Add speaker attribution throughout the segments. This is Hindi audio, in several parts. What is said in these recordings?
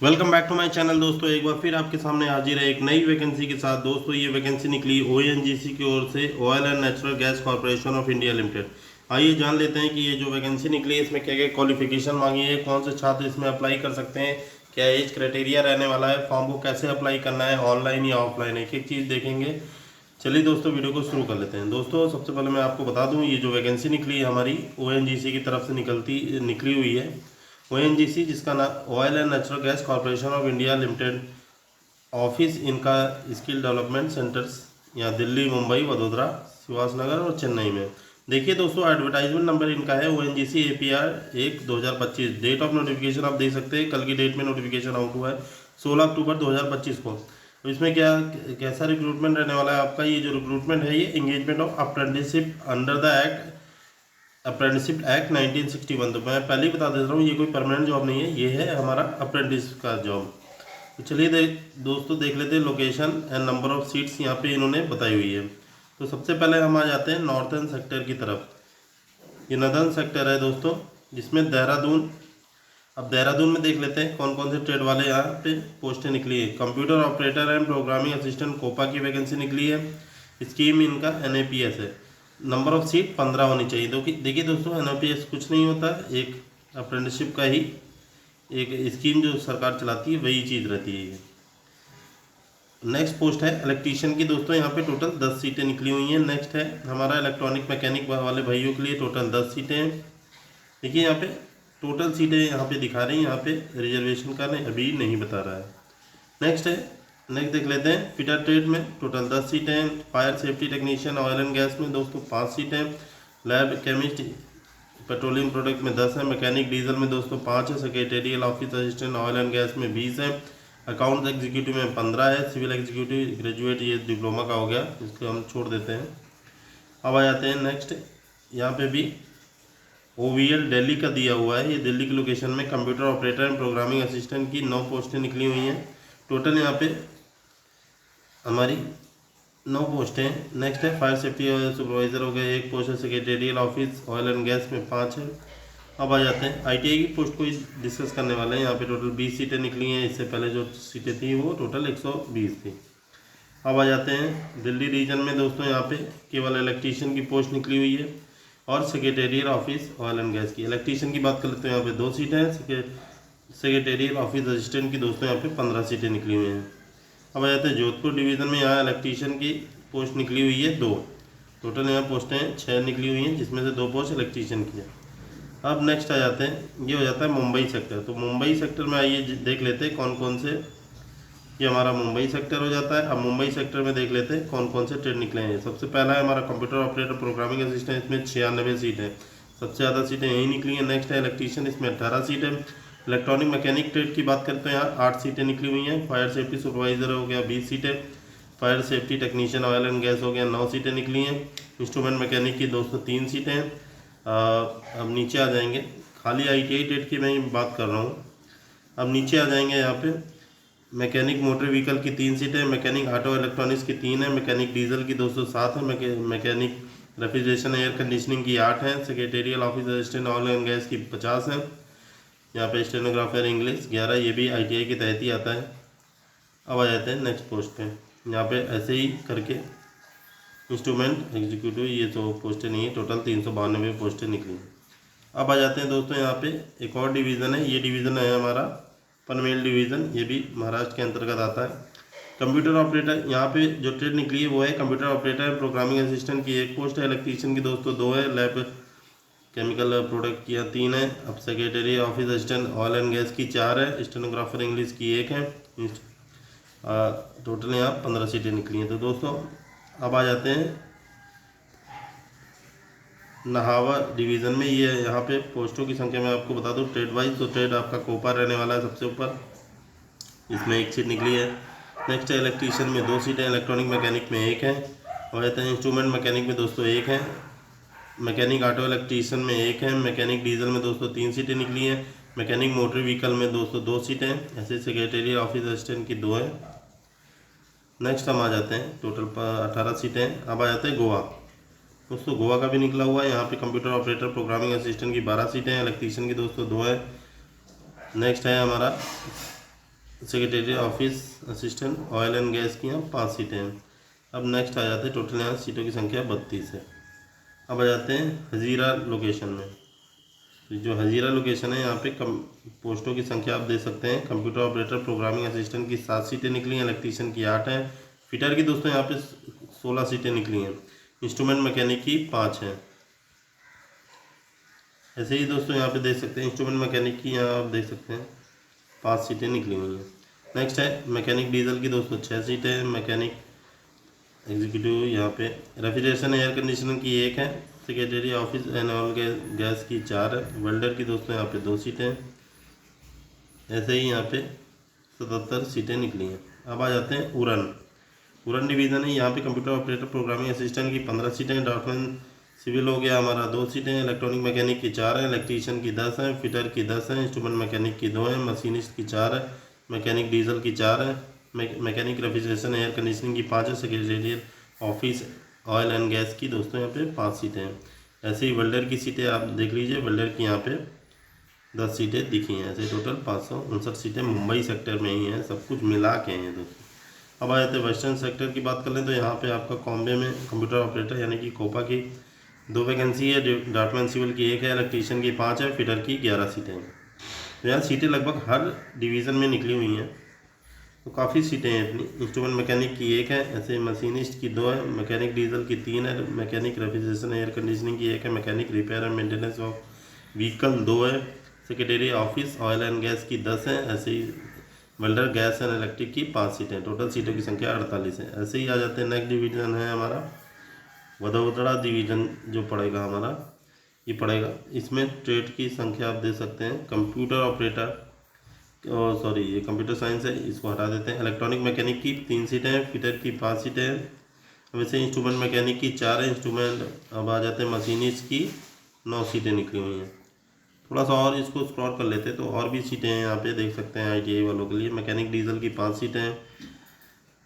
Speaker 1: Welcome back to my channel दोस्तों। एक बार फिर आपके सामने हाजिर है एक नई वैकेंसी के साथ। दोस्तों ये वैकेंसी निकली ओएनजीसी की ओर से, oil and natural gas corporation of India limited. आइए जान लेते हैं कि ये जो वैकेंसी निकली है इसमें क्या क्या क्वालिफिकेशन मांगी है, कौन से छात्र इसमें अप्लाई कर सकते हैं, क्या एज क्राइटेरिया रहने वाला है, फॉर्म को कैसे अप्लाई करना है, ऑनलाइन या ऑफलाइन, एक एक चीज़ देखेंगे। चलिए दोस्तों वीडियो को शुरू कर लेते हैं। दोस्तों सबसे पहले मैं आपको बता दूं, ये जो वैकेंसी निकली है हमारी ओएनजीसी की तरफ से निकली हुई है। ओएनजीसी जिसका नाम oil and natural gas corporation of India limited, office इनका स्किल डेवलपमेंट सेंटर्स यहाँ दिल्ली, मुंबई, वडोदरा, सिवासनगर और चेन्नई में। देखिए दोस्तों एडवर्टाइजमेंट नंबर इनका है ONGC APR 1/2025। Date of notification आप देख सकते हैं, कल की डेट में नोटिफिकेशन आउट हुआ है 16 अक्टूबर 2025 को। तो इसमें क्या कैसा रिक्रूटमेंट रहने वाला है आपका। ये जो रिक्रूटमेंट है ये engagement of apprenticeship under the apprenticeship act 1961। तो मैं पहले ही बता देता हूँ ये कोई परमानेंट जॉब नहीं है, ये है हमारा अप्रेंटिस का जॉब। तो चलिए दोस्तों देख लेते हैं location and number of seats यहाँ पे इन्होंने बताई हुई है। तो सबसे पहले हम आ जाते हैं नॉर्थर्न सेक्टर की तरफ। ये नॉर्दर्न सेक्टर है दोस्तों, जिसमें देहरादून। अब देहरादून में देख लेते हैं कौन कौन से ट्रेड वाले यहाँ पे पोस्टें निकली है। Computer operator and programming assistant COPA की वैकेंसी निकली है। स्कीम इनका NAPS है। नंबर ऑफ सीट 15 होनी चाहिए। देखिए दोस्तों NAPS कुछ नहीं होता, एक अप्रेंटिसशिप का ही एक स्कीम जो सरकार चलाती है वही चीज़ रहती है। नेक्स्ट पोस्ट है इलेक्ट्रीशियन की। दोस्तों यहाँ पे टोटल 10 सीटें निकली हुई हैं। नेक्स्ट है हमारा इलेक्ट्रॉनिक मैकेनिक वाले भाइयों के लिए टोटल 10 सीटें हैं। देखिए यहाँ पे टोटल सीटें यहाँ पे दिखा रही हैं, यहाँ पे रिजर्वेशन का अभी नहीं बता रहा है। नेक्स्ट देख लेते हैं फिटर ट्रेड में टोटल 10 सीटें हैं। Fire safety technician oil and gas में दोस्तों 5 सीटें। लैब केमिस्ट पेट्रोलियम प्रोडक्ट में 10 है। मैकेनिक डीजल में दोस्तों 5 है। Secretarial office assistant oil and gas में 20 है। अकाउंट एग्जीक्यूटिव में 15 है। सिविल एग्जीक्यूटिव ग्रेजुएट ये डिप्लोमा का हो गया, इसको हम छोड़ देते हैं। अब आ जाते हैं नेक्स्ट, यहाँ पे भी OVL दिल्ली का दिया हुआ है। ये दिल्ली की लोकेशन में computer operator and programming assistant की 9 पोस्टें निकली हुई हैं। टोटल यहाँ पे हमारी 9 पोस्टें हैं। नेक्स्ट है फायर सेफ्टी सुपरवाइजर हो गया, 1 पोस्ट है। Secretarial office oil and gas में 5 है। अब आ जाते हैं ITI की पोस्ट को डिस्कस करने वाले हैं। यहाँ पे टोटल 20 सीटें निकली हैं। इससे पहले जो सीटें थी वो टोटल 120 थी। अब आ जाते हैं दिल्ली रीजन में दोस्तों, यहाँ पे केवल इलेक्ट्रीशियन की पोस्ट निकली हुई है और secretarial office oil and gas की। इलेक्ट्रीशियन की बात कर लेते हैं, यहाँ पे 2 सीटें हैं। सेक्रेटेरियल ऑफिस असिस्टेंट की दोस्तों यहाँ पे 15 सीटें निकली हुई हैं। अब आ जाते हैं जोधपुर डिवीज़न में, यहाँ इलेक्ट्रीशियन की पोस्ट निकली हुई है 2। टोटल यहाँ पोस्टें 6 निकली हुई हैं, जिसमें से 2 पोस्ट इलेक्ट्रीशियन की है। अब नेक्स्ट आ जाते हैं, ये हो जाता है मुंबई सेक्टर। तो मुंबई सेक्टर में आइए देख लेते हैं कौन कौन से, ये हमारा मुंबई सेक्टर हो जाता है। अब मुंबई सेक्टर में देख लेते हैं कौन कौन से ट्रेड निकले हैं। सबसे पहला है हमारा कंप्यूटर ऑपरेटर प्रोग्रामिंग असिस्टेंट, इसमें 96 सीट है, सबसे ज़्यादा सीटें यही निकली हैं। नेक्स्ट है इलेक्ट्रीशियन, इसमें 18 सीट है। इलेक्ट्रॉनिक मैकेनिक ट्रेड की बात करते हैं, यहाँ 8 सीटें निकली हुई हैं। फायर सेफ्टी सुपरवाइजर हो गया 20 सीटें। Fire safety technician oil and gas हो गया 9 सीटें निकली हैं। इंस्ट्रूमेंट मैकेनिक की दोस्तों 3 सीटें हैं। अब नीचे आ जाएंगे, खाली ITI ट्रेड की मैं बात कर रहा हूँ। अब नीचे आ जाएंगे, यहाँ पे मैकेनिक मोटर व्हीकल की 3 सीटें, मैकेनिक ऑटो इलेक्ट्रॉनिक्स की 3 है, मैकेनिक डीजल की 207 है, मैकेनिक रेफ्रिजरेशन एयर कंडीशनिंग की 8 है। Secretarial office assistant oil and gas की 50 है। यहाँ पे स्टेनोग्राफर इंग्लिश 11, ये भी ITI के तहत ही आता है। अब आ जाते हैं नेक्स्ट पोस्ट पे, यहाँ पे ऐसे ही करके इंस्ट्रूमेंट एग्जीक्यूटिव ये तो पोस्टें नहीं है, टोटल 392 पोस्टें निकली। अब आ जाते हैं दोस्तों, यहाँ पे एक और डिवीज़न है। ये डिवीज़न है हमारा पनवेल डिवीज़न, ये भी महाराष्ट्र के अंतर्गत आता है। कंप्यूटर ऑपरेटर, यहाँ पे जो ट्रेड निकली है वो है कंप्यूटर ऑपरेटर प्रोग्रामिंग असिस्टेंट की 1 पोस्ट है। इलेक्ट्रीशियन की दोस्तों 2 है। लैब केमिकल प्रोडक्ट की 3 है। अब secretary office assistant oil and gas की 4 है। स्टेनोग्राफर इंग्लिश की 1 है। टोटल यहाँ 15 सीटें निकली हैं। तो दोस्तों अब आ जाते हैं नहावा डिवीज़न में। ये यहाँ पे पोस्टों की संख्या मैं आपको बता दूँ ट्रेड वाइज, तो ट्रेड आपका कोपा रहने वाला है सबसे ऊपर, इसमें 1 सीट निकली है। नेक्स्ट है इलेक्ट्रीशियन में 2 सीटें, इलेक्ट्रॉनिक मैकेनिक में 1 है। और रहते हैं इंस्ट्रूमेंट मैकेनिक में दोस्तों 1 है। मैकेनिक ऑटो इलेक्ट्रीशियन में 1 है। मैकेनिक डीजल में दोस्तों 3 सीटें निकली हैं। मैकेनिक मोटर व्हीकल में दोस्तों 2 सीटें हैं। ऐसे सेक्रेटरी ऑफिस असिस्टेंट की 2 है। नेक्स्ट हम आ जाते हैं, टोटल 18 सीटें हैं। अब आ जाते हैं गोवा। दोस्तों गोवा का भी निकला हुआ है, यहाँ पे कंप्यूटर ऑपरेटर प्रोग्रामिंग असिस्टेंट की 12 सीटें हैं। इलेक्ट्रीशियन की दोस्तों 2 है। नेक्स्ट है हमारा secretary office assistant oil and gas की यहाँ 5 सीटें हैं। अब नेक्स्ट आ जाते हैं, टोटल यहाँ सीटों की संख्या 32 है। अब आ जाते हैं हजीरा लोकेशन में। तो जो हजीरा लोकेशन है यहाँ पे पोस्टों की संख्या आप दे सकते हैं। कंप्यूटर ऑपरेटर प्रोग्रामिंग असिस्टेंट की 7 सीटें निकली हैं, इलेक्ट्रीशियन की 8 हैं, फिटर की दोस्तों यहाँ पे 16 सीटें निकली हैं, इंस्ट्रूमेंट मैकेनिक की 5 हैं। ऐसे ही दोस्तों यहाँ पे देख सकते हैं इंस्ट्रूमेंट मैकेनिक की यहाँ आप देख सकते हैं 5 सीटें निकली हुई हैं। नेक्स्ट है मैकेनिक डीजल की दोस्तों 6 सीटें, मैकेनिक एग्जीक्यूटिव यहाँ पे, रेफ्रिजरेशन एयर कंडीशनर की 1 है, secretary office and oil gas की 4 है, वेल्डर की दोस्तों यहाँ पे 2 सीटें हैं। ऐसे ही यहाँ पे 77 सीटें निकली हैं। अब आ जाते हैं उड़न डिवीज़न है, यहाँ पे कंप्यूटर ऑपरेटर प्रोग्रामिंग असिस्टेंट की 15 सीटें, ड्राफ्टमैन सिविल हो गया हमारा 2 सीटें, इलेक्ट्रॉनिक मैकेनिक की 4 हैं, इलेक्ट्रीशियन की 10 हैं, फिटर की 10 हैं, इंस्ट्रूमेंट मैकेनिक की 2 हैं, मशीनिस्ट की 4 है, मैकेनिक डीजल की 4 है, मैकेनिक रेफ्रिजरेशन एयर कंडीशनिंग की 5 है, secretarial office oil and gas की दोस्तों यहाँ पे 5 सीटें हैं। ऐसे ही वेल्डर की सीटें आप देख लीजिए, वेल्डर की यहाँ पे 10 सीटें दिखी हैं। ऐसे टोटल 559 सीटें मुंबई सेक्टर में ही हैं, सब कुछ मिला के हैं दोस्तों। अब आ जाते हैं वेस्टर्न सेक्टर की बात कर लें तो यहाँ पे आपका कॉम्बे में कंप्यूटर ऑपरेटर यानी कि कोपा की 2 वैकेंसी है, ड्राफ्टमैन सिविल की 1 है, इलेक्ट्रीशियन की 5 है, फिटर की 11 सीटें हैं। तो यहाँ सीटें लगभग हर डिवीज़न में निकली हुई हैं, तो काफ़ी सीटें हैं इतनी। इंस्ट्रूमेंट मैकेनिक की 1 है, ऐसे मशीनिस्ट की 2 है, मैकेनिक डीजल की 3 है, मैकेनिक रेफ्रिजरेशन एयर कंडीशनिंग की 1 है, mechanic repair and maintenance of vehicle 2 है, secretary office oil and gas की 10 है, ऐसे ही वेल्डर गैस एंड इलेक्ट्रिक की 5 सीटें, टोटल सीटों की संख्या 48 है। ऐसे ही आ जाते हैं नेक्स्ट डिवीज़न है हमारा वडोदरा डिवीज़न, जो पड़ेगा हमारा ये पड़ेगा, इसमें ट्रेड की संख्या आप दे सकते हैं। कंप्यूटर ऑपरेटर और सॉरी ये कंप्यूटर साइंस है, इसको हटा देते हैं। इलेक्ट्रॉनिक मैकेनिक की 3 सीटें हैं, फिटर की 5 सीटें हैं, वैसे इंस्ट्रूमेंट मैकेनिक की 4 है, इंस्ट्रूमेंट अब आ जाते हैं मशीनिस्ट की 9 सीटें निकली हुई हैं। थोड़ा सा और इसको स्क्रॉल कर लेते हैं तो और भी सीटें हैं यहाँ पे देख सकते हैं ITI वालों के लिए। मैकेनिक डीजल की 5 सीटें हैं,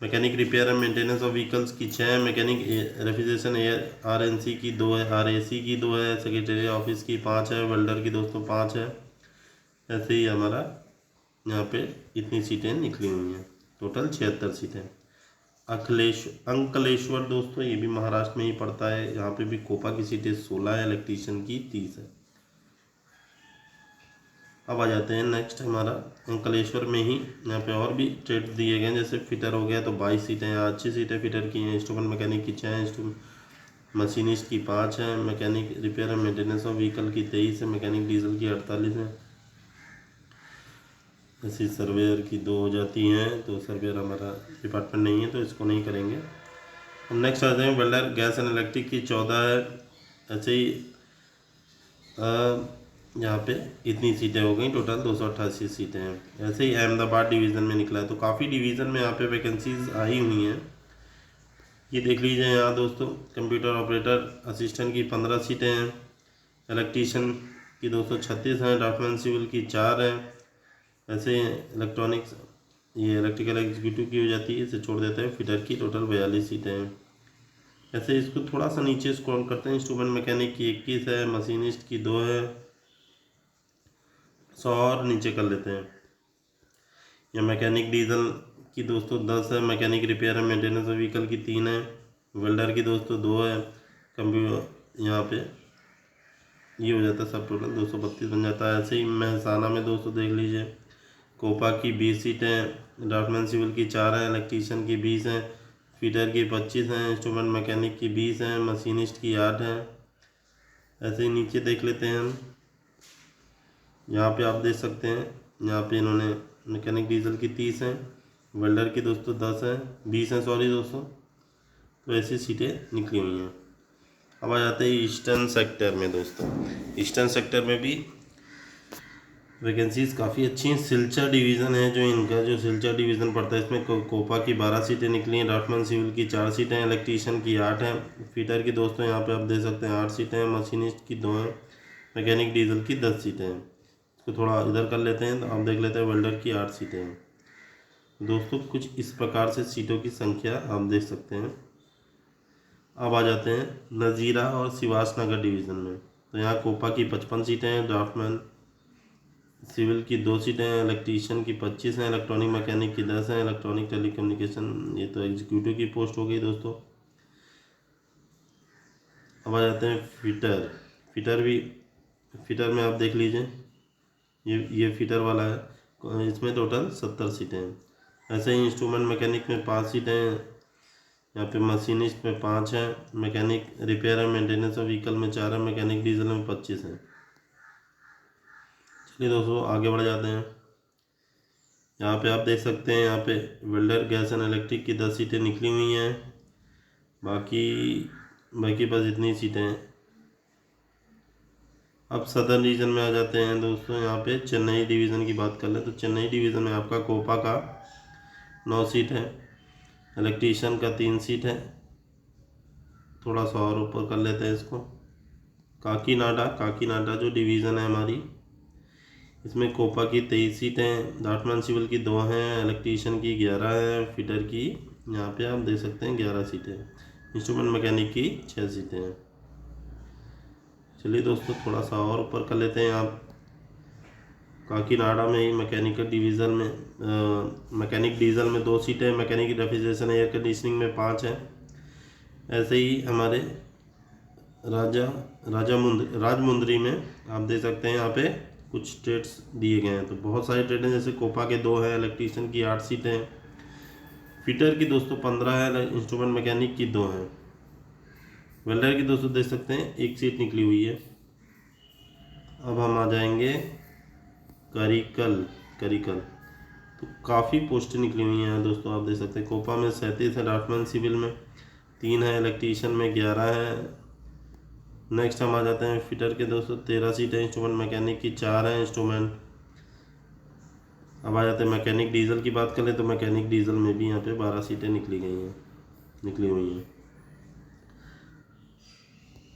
Speaker 1: mechanic repair and maintenance of vehicles की 6 है, मैकेनिक रेफ्रिजरेशन एयर RNC की 2 है, RAC की 2 है, सेक्रेटरी ऑफिस की 5 है, वेल्डर की दोस्तों 5 है। ऐसे ही हमारा यहाँ पे इतनी सीटें निकली हुई हैं, टोटल 76 सीटें। अंकलेश्वर दोस्तों ये भी महाराष्ट्र में ही पड़ता है, यहाँ पे भी कोपा की सीटें 16 है, इलेक्ट्रीशियन की 30 है। अब आ जाते हैं नेक्स्ट हमारा अंकलेश्वर में ही, यहाँ पे और भी ट्रेड दिए गए हैं, जैसे फिटर हो गया तो 22 सीटें हैं, अच्छी सीटें फिटर की हैं, इंस्ट्रूमेंट मैकेनिक की 6 हैं, मशीनिस्ट की 5 है, mechanic repair and maintenance of vehicle की 23 है, मैकेनिक डीजल की 48 है, ऐसी सर्वेयर की 2 हो जाती हैं। तो सर्वेयर हमारा डिपार्टमेंट नहीं है तो इसको नहीं करेंगे। अब नेक्स्ट आ जाते हैं वेल्डर गैस एंड इलेक्ट्रिक की 14 है। ऐसे ही यहाँ पे इतनी सीटें हो गई, टोटल 288 सीटें हैं। ऐसे ही अहमदाबाद डिवीज़न में निकला है, तो काफ़ी डिवीज़न में यहाँ पे वैकेंसीज आई हुई हैं। ये देख लीजिए यहाँ दोस्तों, कंप्यूटर ऑपरेटर असिस्टेंट की 15 सीटें हैं, इलेक्ट्रीशियन की 236 हैं, ड्राफ्टमैन सिविल की 4 हैं, ऐसे इलेक्ट्रॉनिक्स ये इलेक्ट्रिकल एग्जीक्यूटिव की हो जाती है, इसे छोड़ देते हैं। फिटर की टोटल 42 सीटें हैं। ऐसे इसको थोड़ा सा नीचे स्क्रॉल करते हैं, इंस्ट्रूमेंट मैकेनिक की 21 है, मशीनिस्ट की 2 है, 100 और नीचे कर लेते हैं। या मैकेनिक डीजल की दोस्तों 10 है, mechanic repair and maintenance of vehicle की 3 है, वेल्डर की दोस्तों 2 है, कंप्यूटर यहाँ पे ये हो जाता है, सब टोटल 232 बन जाता है। ऐसे ही महसाना में दोस्तों देख लीजिए, कोपा की 20 सीटें, ड्राफ्टमैन सिविल की 4 हैं, इलेक्ट्रीशियन की 20 हैं, फिटर की 25 हैं, इंस्ट्रूमेंट मैकेनिक की 20 हैं, मशीनिस्ट की 8 हैं। ऐसे ही नीचे देख लेते हैं हम, यहाँ पे आप देख सकते हैं, यहाँ पे इन्होंने मैकेनिक डीजल की 30 हैं, वेल्डर की दोस्तों 10 हैं, 20 हैं सॉरी दोस्तों। तो ऐसी सीटें निकली हुई हैं। अब आ जाते हैं ईस्टर्न सेक्टर में दोस्तों। ईस्टर्न सेक्टर में भी वैकेंसीज काफ़ी अच्छी हैं। सिलचर डिवीज़न है जो इनका, जो सिलचर डिवीज़न पड़ता है, इसमें कोपा की 12 सीटें निकली हैं, ड्राफ्टमैन सिविल की 4 सीटें हैं, इलेक्ट्रीशियन की 8 हैं, फिटर की दोस्तों यहाँ पे आप देख सकते हैं 8 सीटें हैं, मशीनिस्ट की 2 हैं, मैकेनिक डीजल की 10 सीटें हैं। इसको थोड़ा इधर कर लेते हैं तो आप देख लेते हैं, वेल्डर की 8 सीटें हैं। दोस्तों कुछ इस प्रकार से सीटों की संख्या आप देख सकते हैं। अब आ जाते हैं नज़ीरा और सिवास नगर डिवीज़न में। तो यहाँ कोपा की 55 सीटें हैं, ड्राफ्टमैन सिविल की 2 सीटें हैं, इलेक्ट्रीशियन की 25 हैं, इलेक्ट्रॉनिक मैकेनिक की 10 हैं, इलेक्ट्रॉनिक टेलीकम्युनिकेशन ये तो एग्जीक्यूटिव की पोस्ट हो गई दोस्तों। अब आ जाते हैं फिटर में आप देख लीजिए, ये फिटर वाला है, इसमें टोटल 70 सीटें हैं। ऐसे ही इंस्ट्रूमेंट मैकेनिक में 5 सीटें हैं, यहाँ पे मशीनिस्ट में 5 हैं, mechanic repair and maintenance of vehicle में 4 हैं, मैकेनिक डीजल में 25 हैं। चलिए दोस्तों आगे बढ़ जाते हैं। यहाँ पे आप देख सकते हैं, यहाँ पे वेल्डर गैस एंड इलेक्ट्रिक की 10 सीटें निकली हुई हैं, बाकी बस इतनी सीटें हैं। अब सदर्न रीजन में आ जाते हैं दोस्तों। यहाँ पे चेन्नई डिवीज़न की बात कर लें तो चेन्नई डिवीज़न में आपका कोपा का 9 सीट है, इलेक्ट्रीशियन का 3 सीट है, थोड़ा सा और ऊपर कर लेते हैं इसको। काकीनाडा जो डिवीज़न है हमारी, इसमें कोपा की 23 सीटें हैं, डाटमैन सिविल की 2 हैं, इलेक्ट्रीशियन की 11 है, फिटर की यहाँ पे आप देख सकते हैं 11 सीटें, इंस्ट्रूमेंट मैकेनिक की 6 सीटें हैं। चलिए दोस्तों थोड़ा सा और ऊपर कर लेते हैं। आप काकीनाडा में ही मैकेनिकल डिवीज़न में मैकेनिक डीजल में 2 सीटें, मैकेनिक रेफ्रिजरेशन एयर कंडीशनिंग में 5 हैं। ऐसे ही हमारे राजमुंदरी में आप देख सकते हैं, यहाँ पे कुछ ट्रेड्स दिए गए हैं, तो बहुत सारे ट्रेड हैं, जैसे कोपा के 2 हैं, इलेक्ट्रीशियन की 8 सीटें हैं, फिटर की दोस्तों 15 है, इंस्ट्रूमेंट मैकेनिक की 2 हैं, वेल्डर की दोस्तों देख सकते हैं 1 सीट निकली हुई है। अब हम आ जाएंगे करिकल, तो काफ़ी पोस्टें निकली हुई हैं दोस्तों, आप देख सकते हैं। कोपा में 37 है, डाटमैन सिविल में 3 है, इलेक्ट्रीशियन में 11 है। नेक्स्ट हम आ जाते हैं फिटर के दोस्तों 13 सीट है, इंस्ट्रूमेंट मैकेनिक की 4 है इंस्ट्रूमेंट। अब आ जाते हैं मैकेनिक डीजल की बात करें तो मैकेनिक डीजल में भी यहाँ पे 12 सीटें निकली हुई हैं।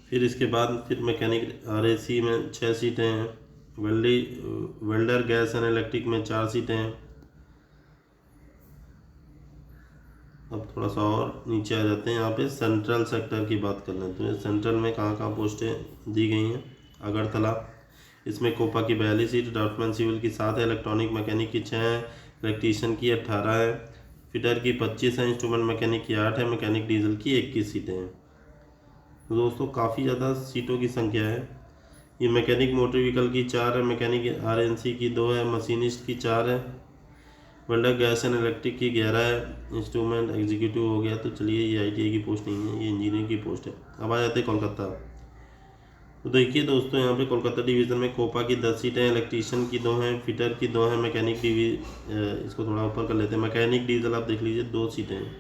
Speaker 1: फिर इसके बाद फिर मैकेनिक RAC में 6 सीटें हैं, वेल्डर गैस एंड इलेक्ट्रिक में 4 सीटें हैं। अब थोड़ा सा और नीचे आ जाते हैं, यहाँ पे सेंट्रल सेक्टर की बात कर लें तो सेंट्रल में कहाँ पोस्टें दी गई हैं। अगरतला, इसमें कोपा की 42 सीट, डाटमैन सिविल की 7 है, इलेक्ट्रॉनिक मैकेनिक की 6 है, इलेक्ट्रीशियन की 18 है, फिटर की 25 है, इंस्ट्रूमेंट मैकेनिक की 8 है, मैकेनिक डीजल की 21 सीटें हैं। तो दोस्तों काफ़ी ज़्यादा सीटों की संख्या है। ये मैकेनिक मोटर व्हीकल की 4 है, मैकेनिक RNC की 2 है, मशीनिस्ट की 4 है, वेल्डर गैस एंड इलेक्ट्रिक की 11 है, इंस्ट्रूमेंट एग्जीक्यूटिव हो गया। तो चलिए ये ITI की पोस्ट नहीं है, ये इंजीनियरिंग की पोस्ट है। अब आ जाते हैं कोलकाता। तो देखिए दोस्तों यहाँ पे कोलकाता डिवीज़न में कोपा की 10 सीटें, इलेक्ट्रीशियन की 2 हैं, फिटर की 2 हैं, मैकेनिक इसको थोड़ा ऊपर कर लेते हैं, मैकेनिक डीजल आप देख लीजिए 2 सीटें हैं,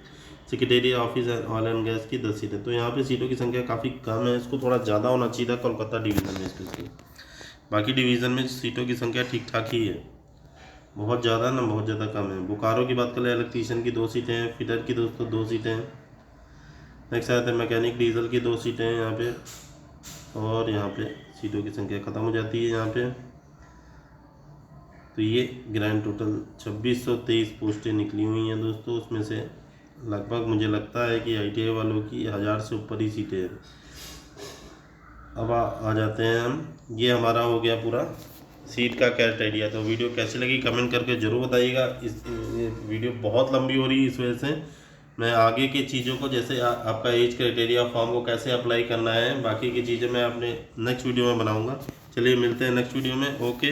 Speaker 1: सेक्रेटेरिएट ऑफिस है, ऑयल एंड गैस की 10 सीटें। तो यहाँ पे सीटों की संख्या काफ़ी कम है, इसको थोड़ा ज़्यादा होना चाहिए था कोलकाता डिवीज़न में स्पेशली। बाकी डिवीज़न में सीटों की संख्या ठीक ठाक ही है, बहुत ज़्यादा ना बहुत ज़्यादा कम है। बोकारो की बात करें, इलेक्ट्रीशियन की 2 सीटें हैं, फिटर की दोस्तों 2 सीटें हैं। नेक्स्ट आते हैं मैकेनिक डीजल की 2 सीटें हैं यहाँ पे, और यहाँ पे सीटों की संख्या ख़त्म हो जाती है यहाँ पे। तो ये ग्रैंड टोटल 2623 पोस्टें निकली हुई हैं दोस्तों, उसमें से लगभग मुझे लगता है कि ITI वालों की 1000 से ऊपर ही सीटें हैं। अब आ जाते हैं हम, ये हमारा हो गया पूरा सीट का क्राइटेरिया। तो वीडियो कैसी लगी कमेंट करके ज़रूर बताइएगा। इस वीडियो बहुत लंबी हो रही है, इस वजह से मैं आगे की चीज़ों को, जैसे आपका एज क्राइटेरिया फॉर्म को कैसे अप्लाई करना है, बाकी की चीज़ें मैं अपने नेक्स्ट वीडियो में बनाऊंगा। चलिए मिलते हैं नेक्स्ट वीडियो में, ओके।